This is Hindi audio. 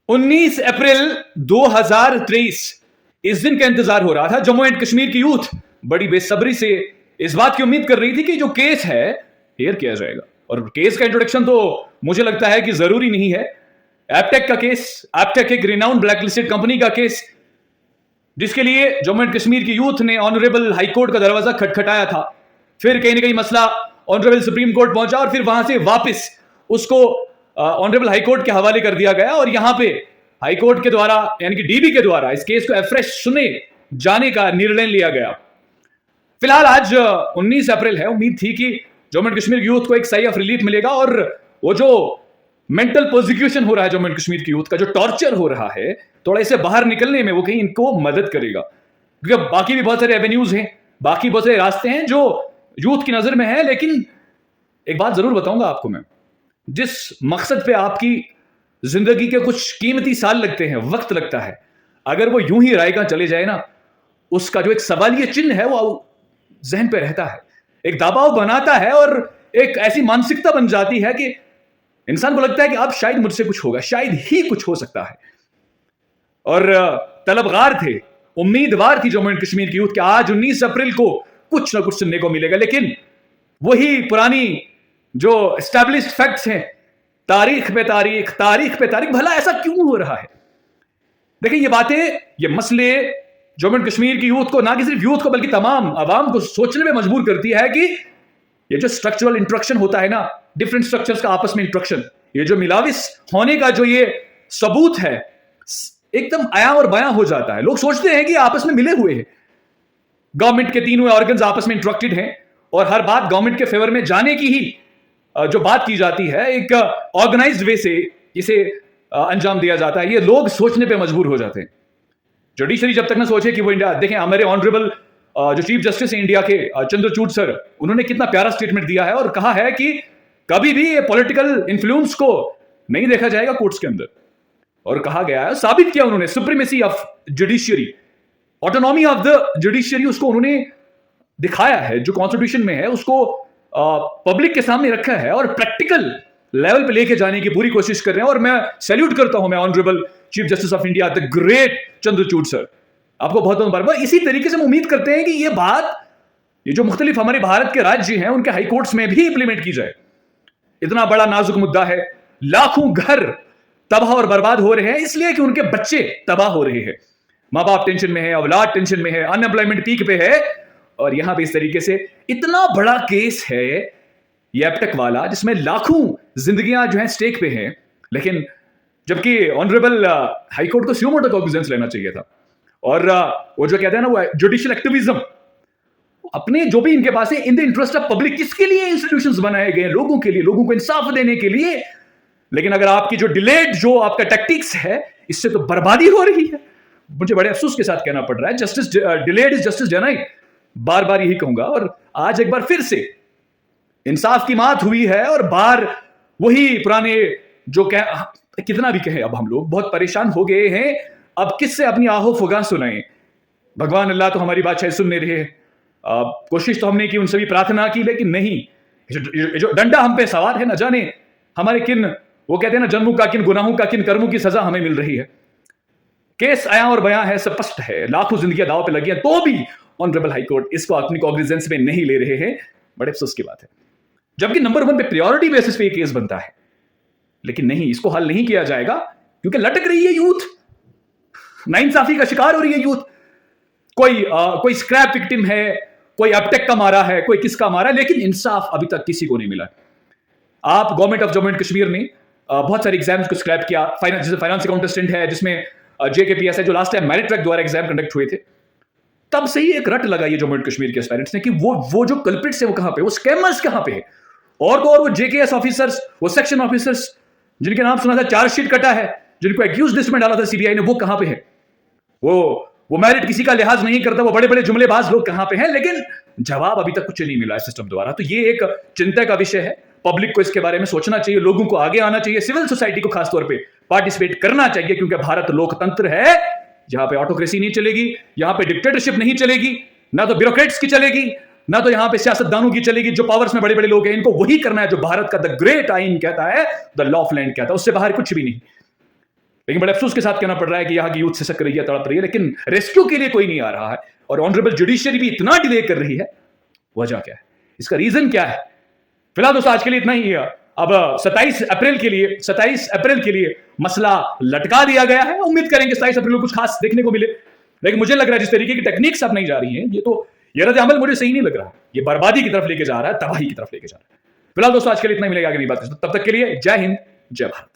19 अप्रैल 2023 इस दिन का इंतजार हो रहा था। जम्मू एंड कश्मीर की यूथ बड़ी बेसब्री से इस बात की उम्मीद कर रही थी कि जो केस है हेयर किया जाएगा। और केस का इंट्रोडक्शन तो मुझे लगता है कि जरूरी नहीं है। एपटेक का केस, एपटेक एक रिनाउंड ब्लैकलिस्टेड कंपनी का केस, जिसके लिए जम्मू एंड कश्मीर की यूथ ने ऑनरेबल हाईकोर्ट का दरवाजा खटखटाया था। फिर कहीं ना कहीं मसला ऑनरेबल सुप्रीम कोर्ट पहुंचा और फिर वहां से वापस उसको ऑनरेबल हाईकोर्ट के हवाले कर दिया गया। और यहां पे हाईकोर्ट के द्वारा यानी कि डीबी के द्वारा इस केस को अफ्रेश सुने जाने का निर्णय लिया गया। फिलहाल आज 19 अप्रैल है। उम्मीद थी कि जम्मू एंड कश्मीर की यूथ को एक साई ऑफ रिलीफ मिलेगा और वो जो मेंटल प्रोसिक्यूशन हो रहा है जम्मू एंड कश्मीर की यूथ का, जो टॉर्चर हो रहा है, थोड़ा इसे बाहर निकलने में वो कहीं इनको मदद करेगा। क्योंकि बाकी भी बहुत सारे एवेन्यूज हैं, बाकी बहुत सारे रास्ते हैं जो यूथ की नजर में है। लेकिन एक बात जरूर बताऊंगा आपको मैं, जिस मकसद पे आपकी जिंदगी के कुछ कीमती साल लगते हैं, वक्त लगता है, अगर वो यूं ही रायगा चले जाए ना, उसका जो एक सवालिया चिन्ह है वो जहन पे रहता है, एक दबाव बनाता है और एक ऐसी मानसिकता बन जाती है कि इंसान को लगता है कि अब शायद मुझसे कुछ होगा, शायद ही कुछ हो सकता है। और तलबगार थे, उम्मीदवार थी जम्मू एंड कश्मीर की यूथ कि आज 19 अप्रैल को कुछ ना कुछ सुनने को मिलेगा। लेकिन वही पुरानी जो एस्टैब्लिश्ड फैक्ट्स हैं, तारीख पे तारीख, तारीख पे तारीख, भला ऐसा क्यों हो रहा है? देखिए ये बातें, ये मसले जम्मू एंड कश्मीर की यूथ को, ना कि सिर्फ यूथ को बल्कि तमाम आवाम को सोचने में मजबूर करती है कि ये जो स्ट्रक्चरल इंट्रक्शन होता है ना, डिफरेंट स्ट्रक्चर्स का आपस में इंट्रक्शन, ये जो मिलाविस होने का जो ये सबूत है, एकदम आया और बयां हो जाता है। लोग सोचते हैं कि आपस में मिले हुए हैं, गवर्नमेंट के तीनों ऑर्गन्स आपस में इंट्रक्टेड हैं और हर बात गवर्नमेंट के फेवर में जाने की ही जो बात की जाती है, एक ऑर्गेनाइज्ड वे से इसे अंजाम दिया जाता है। ये लोग सोचने पे मजबूर हो जाते हैं। जुडिशरी जब तक ना सोचे कि वो इंडिया, देखें हमारे ऑनरेबल जो चीफ जस्टिस है इंडिया के चंद्रचूड़ सर, उन्होंने कितना प्यारा स्टेटमेंट दिया है और कहा है कि कभी भी ये पॉलिटिकल इन्फ्लुएंस को नहीं देखा जाएगा कोर्ट्स के अंदर। और कहा गया है, साबित किया उन्होंने, supremacy of judiciary, autonomy of the judiciary, उसको उन्होंने दिखाया है, जो कॉन्स्टिट्यूशन में है उसको पब्लिक के सामने रखा है और प्रैक्टिकल लेवल पे लेके जाने की पूरी कोशिश कर रहे हैं। और मैं सैल्यूट करता हूं, मैं honourable chief justice of India the great Chandrachud sir, आपको बहुत बहुत मुबारक। इसी तरीके से हम उम्मीद करते हैं कि ये बात, ये जो मुख्तलिफ हमारे भारत के राज्य हैं उनके हाई कोर्ट्स में भी इंप्लीमेंट की जाए। इतना बड़ा नाजुक मुद्दा है, लाखों घर तबाह और बर्बाद हो रहे हैं इसलिए कि उनके बच्चे तबाह हो रहे हैं, मां बाप टेंशन में है, औलाद टेंशन में है, अनएम्प्लॉयमेंट पीक पे है। और यहां पे इस तरीके से इतना बड़ा केस है ये एपटेक वाला, जिसमें लाखों जिंदगियां जो है स्टेक पे हैं। लेकिन जबकि ऑनरेबल हाईकोर्ट को सुओ मोटो कॉग्निजेंस लेना चाहिए था। और वो जो कहते हैं ना, वो जुडिशियल एक्टिविज्म, अपने जो भी इनके पास है, in the interest of public, किसके लिए इंस्टीट्यूशंस बनाए गए? लोगों के लिए, लोगों को इंसाफ देने के लिए। लेकिन अगर आपकी जो डिलेड, जो आपका टैक्टिक्स है, इससे तो बर्बादी हो रही है। मुझे बड़े अफसोस के साथ कहना पड़ रहा है, justice delayed is justice denied, बार बार यही कहूंगा। और आज एक बार फिर से इंसाफ की मात हुई है और बार वही पुराने जो कितना भी कहे, अब हम लोग बहुत परेशान हो गए हैं। अब किससे अपनी आहो फुगा सुनाएं? भगवान अल्लाह तो हमारी बात शायद सुन नहीं रहे। कोशिश तो हमने की, उनसे भी प्रार्थना की, लेकिन नहीं। जो डंडा हम पे सवार है, न जाने हमारे किन, वो कहते हैं ना, जन्मों का किन गुनाहों का किन कर्मों की सजा हमें मिल रही है। केस आया और बयां है, स्पष्ट है, लाखों जिंदगियां दाव पे लगी हैं, तो भी ऑनरेबल हाईकोर्ट इसको अपनी कॉग्निजेंस में नहीं ले रहे हैं। बड़े अफसोस की बात है, जबकि नंबर 1 पे प्रायोरिटी बेसिस पे ये केस बनता है। लेकिन नहीं, इसको हल नहीं किया जाएगा क्योंकि लटक रही है यूथ, नाइंसाफी का शिकार हो रही है यूथ। कोई स्क्रैप विक्टिम है, कोई एपटेक का मारा है, कोई किसका मारा है, लेकिन इंसाफ अभी तक किसी को नहीं मिला। आप government of Jammu and Kashmir ने बहुत सारे एग्जाम्स को स्क्रैप किया। फाइनेंस अकाउंटेंट है, जिसमें जेकेपीएस है, जो लास्ट टाइम मेरिट ट्रैक द्वारा एग्जाम कंडक्ट हुए थे, तब से ही एक रट लगाई है जम्मू एंड कश्मीर के एस्पायरेंट्स ने कि वो जो कल्प्रिट्स है वो कहां पे, वो स्कैमर्स कहां पे है। और तो और वो जेकेएस ऑफिसर्स, वो सेक्शन ऑफिसर्स जिनके नाम सुना था, चार्जशीट कटा है, जिनको एक्यूज लिस्ट में डाला था सीबीआई ने, वो कहां पे है? वो मेरिट किसी का लिहाज नहीं करता, वो बड़े बड़े जुमलेबाज लोग कहां पे हैं? लेकिन जवाब अभी तक कुछ नहीं मिला है सिस्टम द्वारा। तो ये एक चिंता का विषय है। पब्लिक को इसके बारे में सोचना चाहिए, लोगों को आगे आना चाहिए, सिविल सोसाइटी को खासतौर पे पार्टिसिपेट करना चाहिए, क्योंकि भारत लोकतंत्र है जहां पे ऑटोक्रेसी नहीं चलेगी, यहां पे डिक्टेटरशिप नहीं चलेगी, ना तो ब्यूरोक्रेट्स की चलेगी, ना तो यहां पे सियासतदानों की चलेगी। जो पावर्स में बड़े बड़े लोग हैं, इनको वही करना है जो भारत का द ग्रेट आइन कहता है, द लॉ ऑफ लैंड कहता है, उससे बाहर कुछ भी नहीं। लेकिन बड़े अफसोस के साथ कहना पड़ रहा है कि यहां की यूथ सिसक रही है, तड़प रही है, लेकिन रेस्क्यू के लिए कोई नहीं आ रहा है और ऑनरेबल जुडिशियरी भी इतना डिले कर रही है। वजह क्या है, इसका रीजन क्या है? फिलहाल दोस्तों आज के लिए इतना ही है। अब 27 अप्रैल के लिए मसला लटका दिया गया है। उम्मीद करेंगे 27 अप्रैल को कुछ खास देखने को मिले, लेकिन मुझे लग रहा है जिस तरीके की टेक्निक्स अब नहीं जा रही हैं, ये रद्द अमल मुझे सही नहीं लग रहा। ये बर्बादी की तरफ लेके जा रहा है, तबाही की तरफ लेके जा रहा है। फिलहाल दोस्तों आज के लिए इतना ही, मिलेगा आगे नई बात। तब तक के लिए जय हिंद, जय भारत।